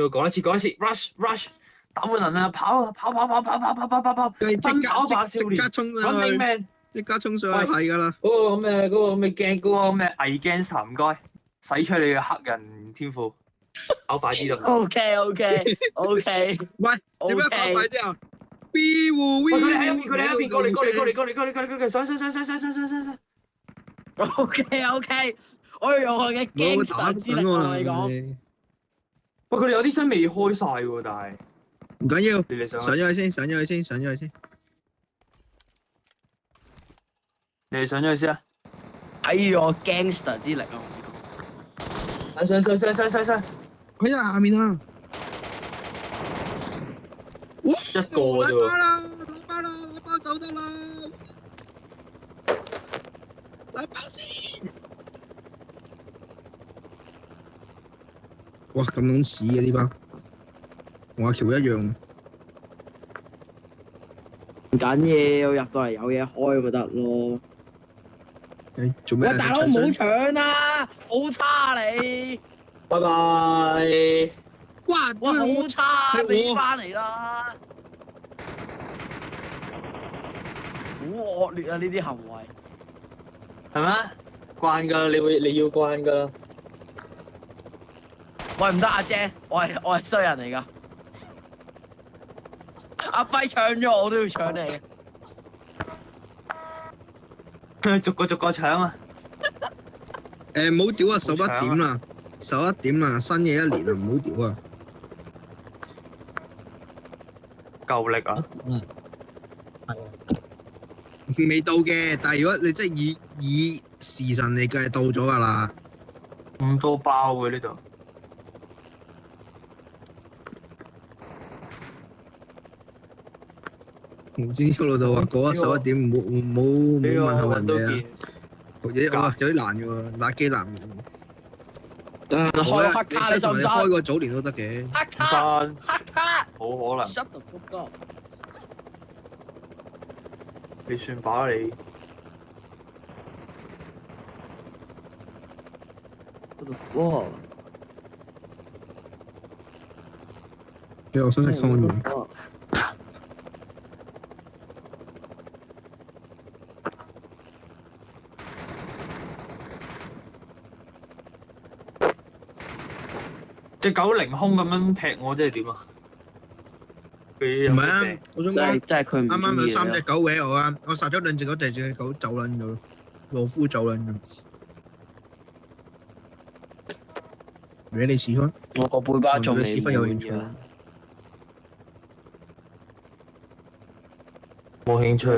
要講一次，rush，打滿人啊，跑，奔跑吧少年，running man，即刻衝上去係㗎啦。嗰個咩驚，嗰個咩偽 gangster 唔該，使出你嘅黑人天賦，跑快啲得唔得 ？OK，喂，點樣跑快啲啊？B 戶 V 佢哋喺一邊，過嚟，上。OK，我要用我嘅 gangster 之力同你講。喂，佢哋有啲身未開晒喎，但係唔緊要，你哋上咗去先。你哋上咗去先啊！睇住我 gangster 之力啊！上！喺下面啊！哇！一個啫喎！攞包走得啦！攞包先！哇！咁撚屎嘅呢包，同阿喬一樣。唔緊要，入到嚟有嘢開咪得咯。做咩？喂，大佬唔好搶啦，好差你！拜拜。哇！好差，你翻嚟啦！好惡劣啊！呢啲行為係咩？慣㗎啦，你要慣㗎啦。喂，唔得，阿姐，我係衰人嚟㗎。阿輝搶咗我都要搶你。逐個搶啊！唔好屌啊！11點啦，11點啦，新嘅一年啊，唔好屌啊！夠力啊！未到嘅，但係如果你真係以時辰嚟計，到咗㗎啦。咁多包嘅呢度。唔知老豆話過咗11點，唔好問候人哋啊！有啲難嘅喎，打機難。開黑卡你信唔信？開個早年都得嘅。黑卡，冇可能。Shut the fuck up！你算把你。哇！我想食湯圓。隻狗凌空咁樣劈我，即係點啊？佢唔係啊！我想講，即係佢唔啱啱有3隻狗搲我啊！我殺咗2隻狗，第二隻狗走撚咗，懦夫走撚咗。搲你屎忽！我個背包仲未屎忽有興趣。冇興趣。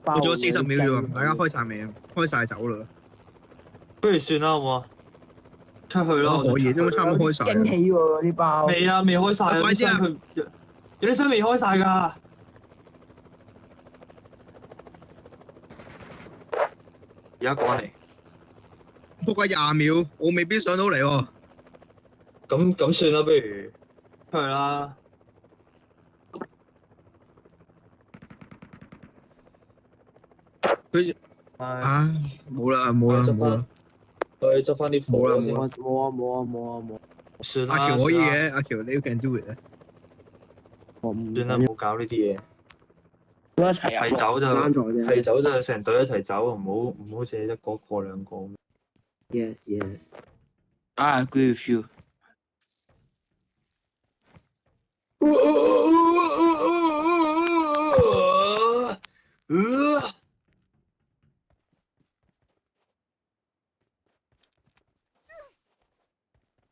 我仲有40秒啫喎，大家開晒未啊？開晒走啦。不如算啦，好唔好啊？出去啦！可以，因為差唔多開晒。驚喜喎啲包。未啊，未開晒啊！快啲啊！有啲箱未開晒㗎。而家趕嚟。不過20秒，我未必上到嚟喎。咁算啦，不如出去啦。佢冇啦。去執翻啲貨啦。冇。算啦。阿喬可以嘅，阿喬你 can do it 啊。算啦，唔好搞呢啲嘢。一齊係走就成隊一齊走，唔好似一個兩個。Yes. I agree with you.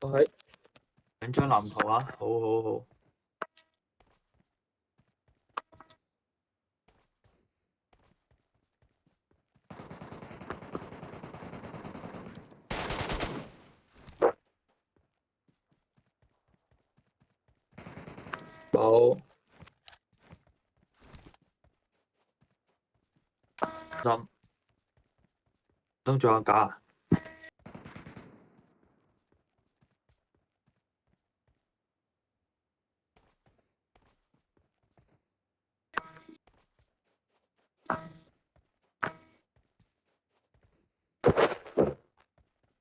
係2張藍圖啊！好。冇。仲有架啊？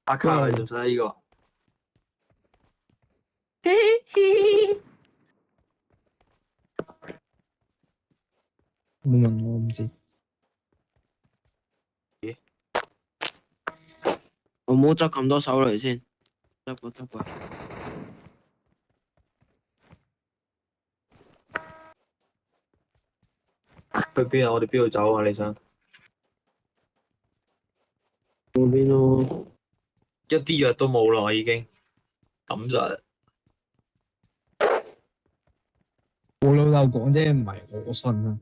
阿卡你做晒呢個。冇問我唔知。我唔好執咁多手雷先，執過。去邊啊？我哋邊度走啊？你想？嗰邊咯。一啲藥都冇啦，已經抌晒。我老豆講啫，唔係我信啊。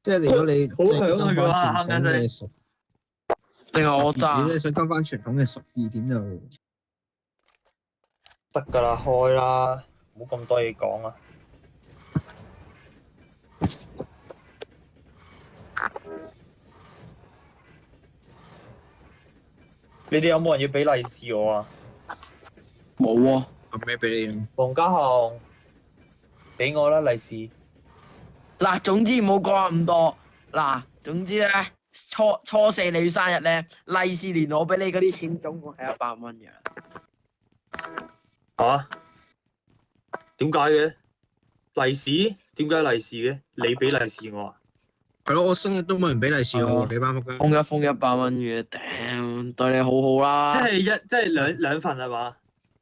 即係如果你好響啊！佢話跟翻傳統嘅十，定係我炸？你真係想跟翻傳統嘅12點就得㗎啦，開啦，唔好咁多嘢講啊！你哋有冇人要俾利是我啊？冇喎。撳咩俾你？黃家雄，俾我啦利是。嗱，總之唔好講咁多。嗱，總之咧，初四你生日咧，利是連我俾你嗰啲錢總共係100蚊嘅。嚇？點解嘅？利是？點解利是嘅？你俾利是我啊？係咯，我生日都冇人俾利是我，你班仆街。封100蚊嘅，頂對你好好啦。即係兩份係嘛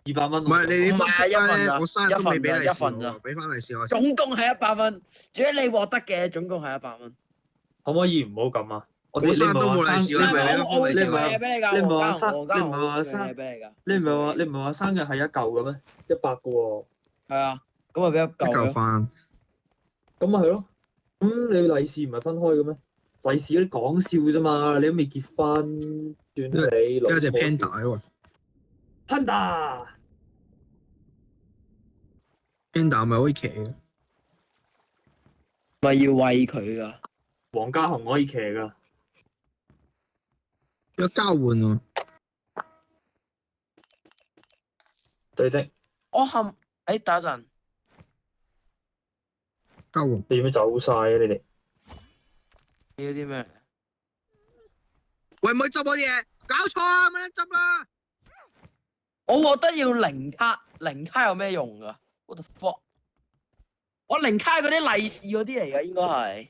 ？200蚊。唔係你唔係啊，一份咋，我生日都未俾利是一份咋我，俾翻利是我。總共係100蚊，主要你獲得嘅總共係100蚊。可唔可以唔好咁啊？我生日都冇利是我，我會送嘢俾你㗎。你唔係話生，你唔係話生嘢俾你㗎。你唔係話生日係1嚿嘅咩？100嘅喎。係啊，咁咪俾一嚿飯。咁咪係咯。咁你利是唔係分開嘅咩？利是嗰啲講笑啫嘛，你都未結婚，算你因為隻 panda 喎 ，panda 咪可以騎嘅。咪要餵佢㗎。黃家雄可以騎㗎。有交換喎。對的。我冚，等一陣。交換。你做咩走晒啊？你哋？你要啲咩？喂，唔好執我嘢，搞錯啊！咪撚執啦！我覺得要零卡，零卡有咩用㗎 ？What the fuck？我零卡嗰啲利是嗰啲嚟㗎，應該係。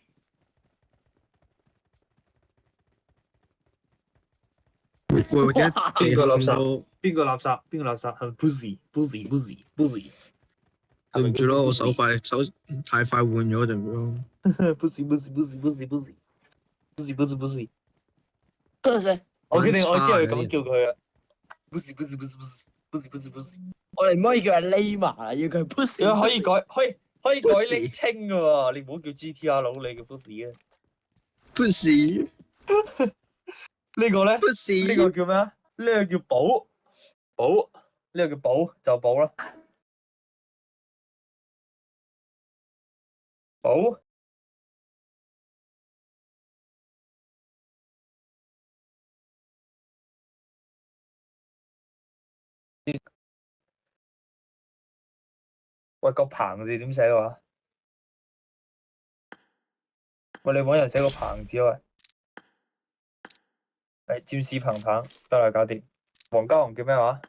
或者邊個垃圾？邊個垃圾？邊個垃圾？係 pussy。對唔住咯，我手太快換咗就咯。pussy。嗰陣我決定我之後要咁叫佢啊。pussy。我哋唔可以叫人 Lima 啊，要佢 pussy。可以改昵稱㗎喎，你唔好叫 GTR 佬，你叫 pussy 啊。pussy。呢個咧？呢個叫咩啊？呢個叫寶，呢個叫寶就寶啦。寶。喂，個棚字點寫話？喂，你搵人寫個棚字喂。係占士彭彭得啦，搞掂。黃家雄叫咩話？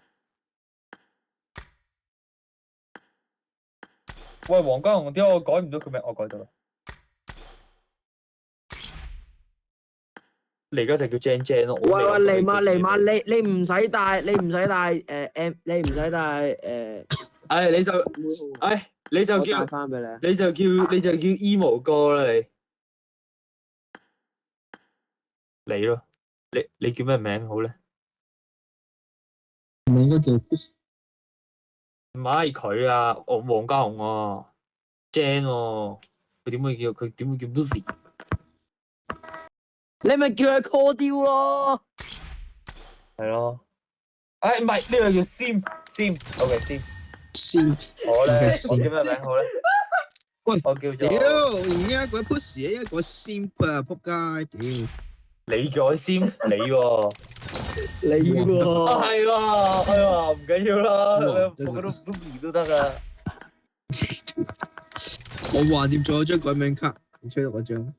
喂，黃家雄點解我改唔到佢名？我改到啦。你而家就叫 Jane 咯。喂，嚟嘛，你唔使帶你唔使帶你就叫翻俾你。你就叫 emo 哥啦你咯，你叫咩名好咧？唔係應該叫 pussy。唔係佢啊，我黃家雄喎，Jane 喎，佢點會叫 pussy？你咪叫佢 call 雕咯。係咯。唔係呢個叫 Sim，OK Sim。我咧，我叫咩名好咧？喂，我叫做。屌，唔應該改 pussy，應該改 simp 啊！仆街，屌！你叫我 Sim，你喎。你喎。係喎，唔緊要啦，我覺得 pussy 都得啊。我橫掂仲有張改名卡，你吹到我張。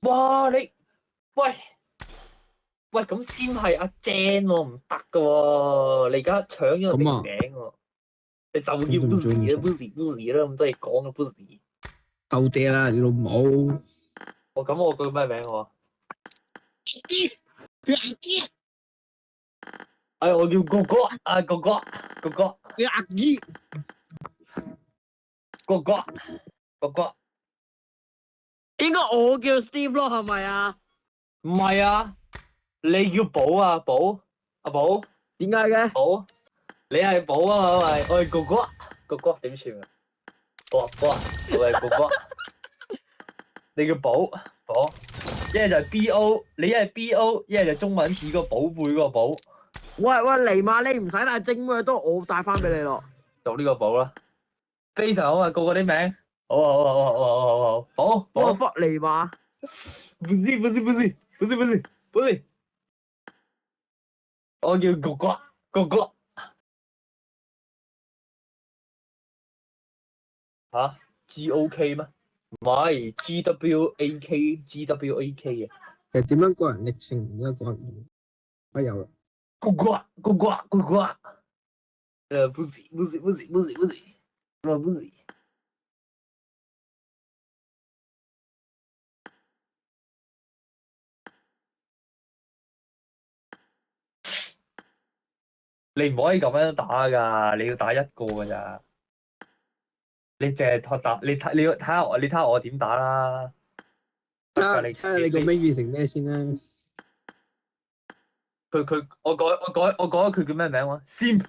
哇！喂。喂，咁先係阿 Jen 喎，唔得噶喎！你而家搶咗人哋咁啊名喎，你就叫咁對唔住 Boozy 啦，Boozy 啦，咁多嘢講嘅 Boozy。鬥爹啦，你老母！咁我叫咩名我？佢阿姨，哎，我叫哥哥，啊哥哥，哥哥，佢阿姨，哥哥，哥哥，應該我叫 Steve 咯，係咪啊？唔係啊，你叫寶啊，寶，阿寶，點解嘅？寶，你係寶啊，係咪？我係哥哥，哥哥點算啊？寶，我係哥哥，你叫寶，寶，一係就係 BO，你一係 BO，一係就中文字個寶貝嗰個寶，喂，尼瑪，你唔使帶精妹，都我帶翻俾你咯。讀呢個寶啦，非常好啊，個個啲名，好，寶，我寶，忽尼瑪，不是，我叫哥哥，哥哥。吓 GOK 咩？唔係 GWAK 啊！其實點樣個人歷程而家講唔到，有啦。咕呱咕呱咕呱，不是，你唔可以咁樣打噶，你要打一個噶咋？你淨係學打，你要睇下我，你睇下我點打啦。睇下你個尾變成咩先啦。我改咗佢叫咩名話？Simp